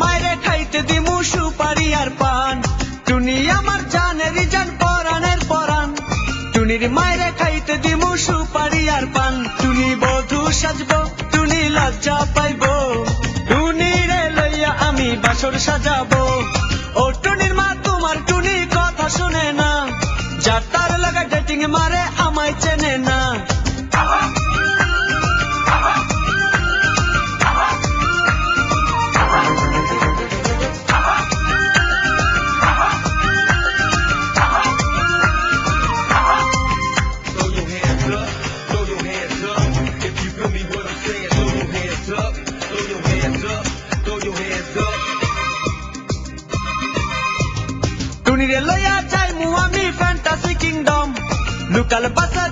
মায়েরে খাইতে দিমু সুপারি আর পান টুনি আমার জানের জান পরানের পরান টুনির মায়েরে খাইতে দিমু সুপারি আর পান টুনি বধূ সাজবো টুনি লজ্জা পাইবো টুনিরে লইয়া আমি বাসর সাজাবো ও টুনির মা তোমার টুনি কথা শুনে না যার তার লাগা ডেটিং মারে আমায় চেনে না টুনিরে লইয়া যাইমু আমি ফ্যান্টাসি কিংডম লোকাল বাসা